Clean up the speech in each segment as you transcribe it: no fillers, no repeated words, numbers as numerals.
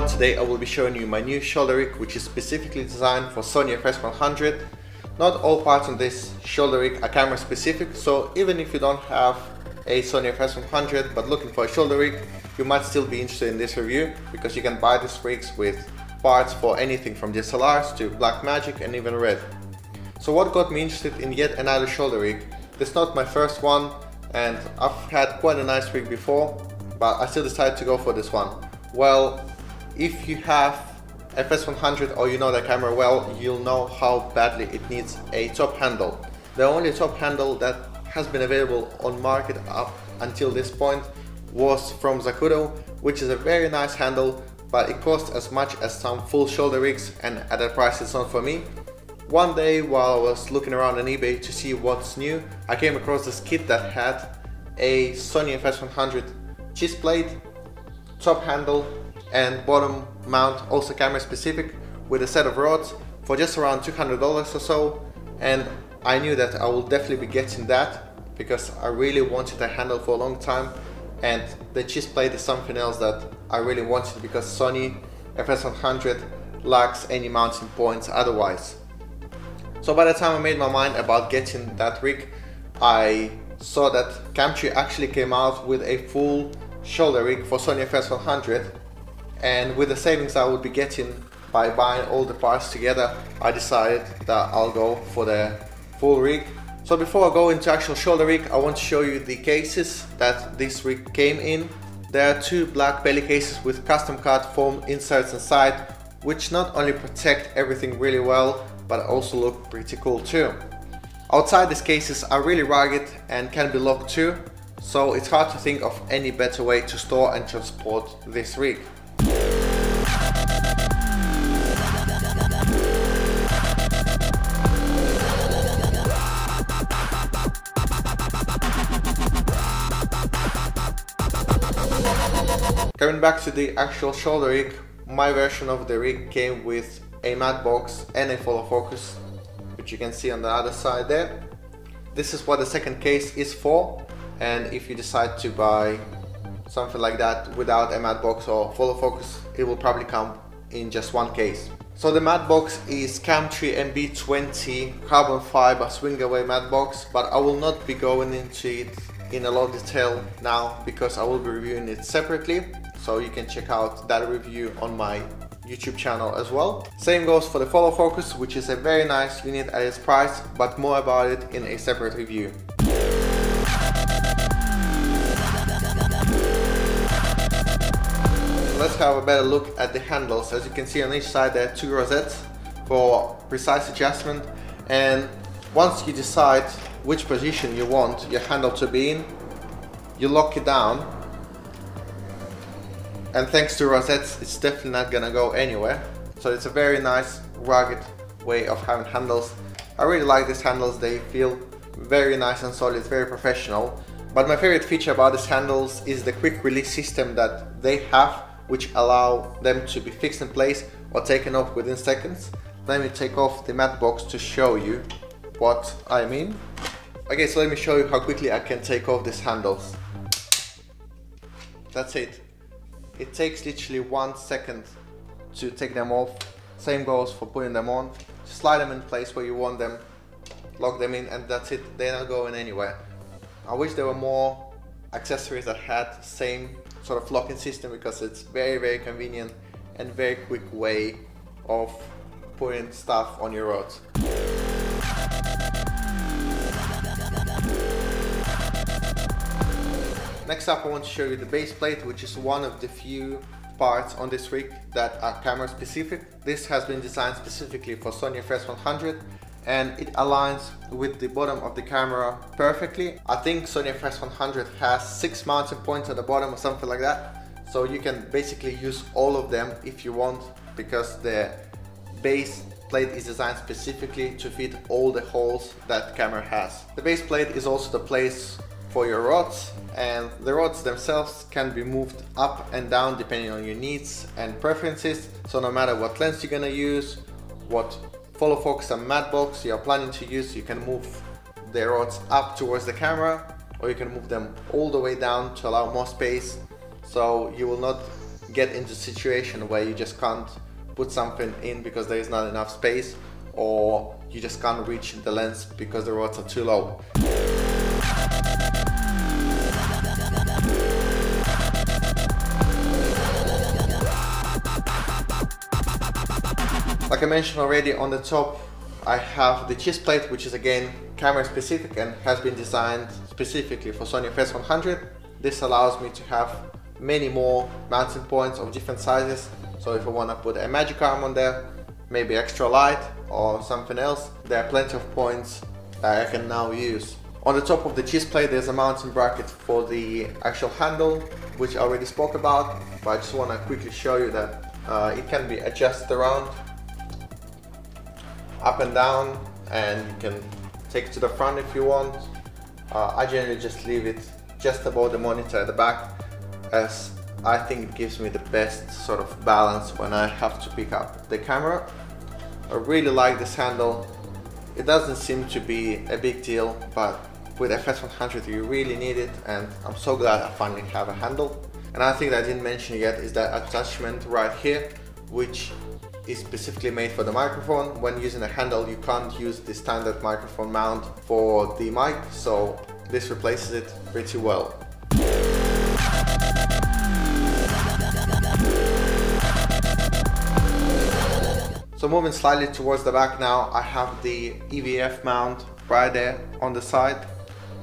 Today I will be showing you my new shoulder rig, which is specifically designed for Sony FS100. Not all parts on this shoulder rig are camera specific, so even if you don't have a Sony FS100 but looking for a shoulder rig, you might still be interested in this review, because you can buy these rigs with parts for anything from DSLRs to Blackmagic and even RED. So what got me interested in yet another shoulder rig? This is not my first one, and I've had quite a nice rig before, but I still decided to go for this one. Well, if you have FS100 or you know that camera well, you'll know how badly it needs a top handle. The only top handle that has been available on market up until this point was from Zacuto, which is a very nice handle, but it costs as much as some full shoulder rigs, and at that price it's not for me. One day while I was looking around on eBay to see what's new, I came across this kit that had a Sony FS100 chest plate, top handle and bottom mount, also camera specific, with a set of rods for just around $200 or so, and I knew that I will definitely be getting that because I really wanted a handle for a long time, and the chest plate is something else that I really wanted because Sony FS100 lacks any mounting points otherwise. So by the time I made my mind about getting that rig, I saw that Camtree actually came out with a full shoulder rig for Sony FS100, and with the savings I would be getting by buying all the parts together, I decided that I'll go for the full rig. So before I go into actual shoulder rig, I want to show you the cases that this rig came in. There are two black belly cases with custom cut foam inserts inside, which not only protect everything really well, but also look pretty cool too. Outside, these cases are really rugged and can be locked too, so it's hard to think of any better way to store and transport this rig. Coming back to the actual shoulder rig, my version of the rig came with a matte box and a follow focus, which you can see on the other side there. This is what the second case is for, and if you decide to buy something like that without a matte box or follow focus, it will probably come in just one case. So the matte box is Camtree MB20 carbon fiber swing away matte box, but I will not be going into it in a lot of detail now because I will be reviewing it separately, so you can check out that review on my YouTube channel as well. Same goes for the follow focus, which is a very nice unit at its price, but more about it in a separate review. Let's have a better look at the handles. As you can see on each side there are two rosettes for precise adjustment, and once you decide which position you want your handle to be in, you lock it down, and thanks to rosettes it's definitely not gonna go anywhere. So it's a very nice rugged way of having handles. I really like these handles, they feel very nice and solid, very professional. But my favorite feature about these handles is the quick release system that they have, which allow them to be fixed in place or taken off within seconds. Let me take off the matte box to show you what I mean. Okay, so let me show you how quickly I can take off these handles. That's it. It takes literally 1 second to take them off. Same goes for putting them on. Slide them in place where you want them, lock them in, and that's it. They're not going anywhere. I wish there were more accessories that had the same sort of locking system, because it's very convenient and very quick way of putting stuff on your rods. Next up, I want to show you the base plate, which is one of the few parts on this rig that are camera specific. This has been designed specifically for Sony FS100, and it aligns with the bottom of the camera perfectly. I think Sony FS100 has 6 mounting points at the bottom or something like that, so you can basically use all of them if you want, because the base plate is designed specifically to fit all the holes that camera has. The base plate is also the place for your rods, and the rods themselves can be moved up and down depending on your needs and preferences. So no matter what lens you're gonna use, what follow focus and matte box you're planning to use, you can move the rods up towards the camera, or you can move them all the way down to allow more space, so you will not get into a situation where you just can't put something in because there is not enough space, or you just can't reach the lens because the rods are too low. Like I mentioned already, on the top I have the chest plate, which is again camera specific and has been designed specifically for Sony FS100. This allows me to have many more mounting points of different sizes. So if I want to put a magic arm on there, maybe extra light or something else, there are plenty of points that I can now use. On the top of the chest plate there's a mounting bracket for the actual handle, which I already spoke about, but I just want to quickly show you that it can be adjusted around, up and down, and you can take it to the front if you want. I generally just leave it just above the monitor at the back, as I think it gives me the best sort of balance when I have to pick up the camera. I really like this handle. It doesn't seem to be a big deal, but with FS100 you really need it, and I'm so glad I finally have a handle. Another thing that I didn't mention yet is that attachment right here, which is specifically made for the microphone. When using a handle you can't use the standard microphone mount for the mic, so this replaces it pretty well. So moving slightly towards the back now, I have the Evf mount right there on the side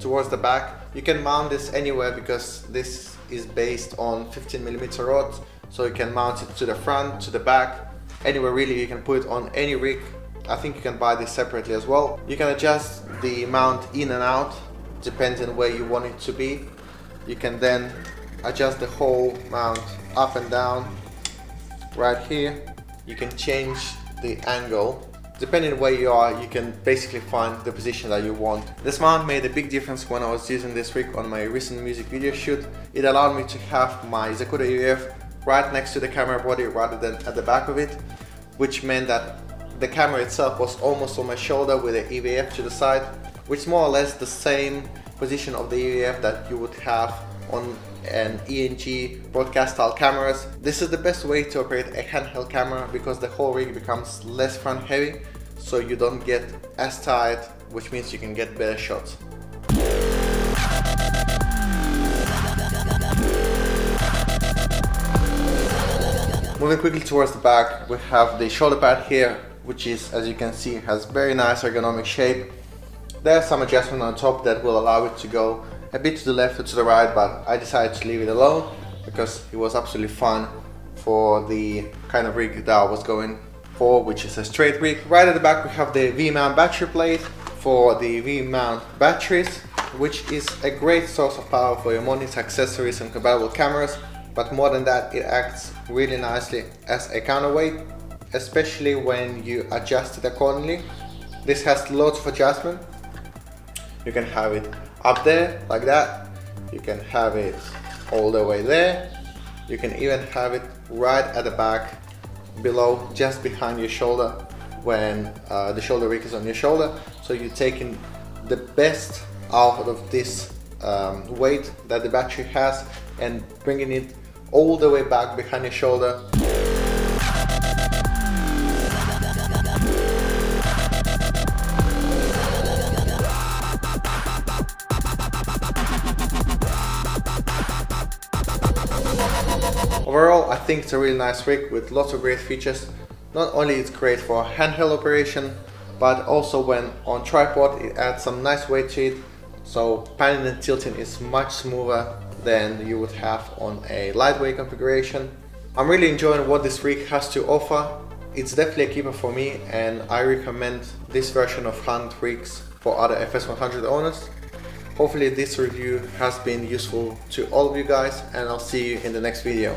towards the back. You can mount this anywhere because this is based on 15mm rods, so you can mount it to the front, to the back, anywhere really. You can put it on any rig. I think you can buy this separately as well. You can adjust the mount in and out depending on where you want it to be. You can then adjust the whole mount up and down right here. You can change the angle depending on where you are. You can basically find the position that you want. This mount made a big difference when I was using this rig on my recent music video shoot. It allowed me to have my Zacuda EF right next to the camera body rather than at the back of it, which meant that the camera itself was almost on my shoulder with the Evf to the side, which is more or less the same position of the Evf that you would have on an ENG broadcast style cameras. This is the best way to operate a handheld camera because the whole rig becomes less front heavy, so you don't get as tight, which means you can get better shots. Moving quickly towards the back, we have the shoulder pad here, which is, as you can see, has very nice ergonomic shape. There are some adjustments on top that will allow it to go a bit to the left or to the right, but I decided to leave it alone because it was absolutely fine for the kind of rig that I was going for, which is a straight rig. Right at the back we have the Evf Mount battery plate for the Evf Mount batteries, which is a great source of power for your monitor, accessories and compatible cameras. But more than that, it acts really nicely as a counterweight, especially when you adjust it accordingly. This has lots of adjustment. You can have it up there like that, you can have it all the way there, you can even have it right at the back below, just behind your shoulder when the shoulder rig is on your shoulder. So you're taking the best out of this weight that the battery has and bringing it all the way back behind your shoulder. Overall, I think it's a really nice rig with lots of great features. Not only it's great for handheld operation, but also when on tripod it adds some nice weight to it. So panning and tilting is much smoother than you would have on a lightweight configuration. I'm really enjoying what this rig has to offer. It's definitely a keeper for me, and I recommend this version of hand rigs for other FS100 owners. Hopefully this review has been useful to all of you guys, and I'll see you in the next video.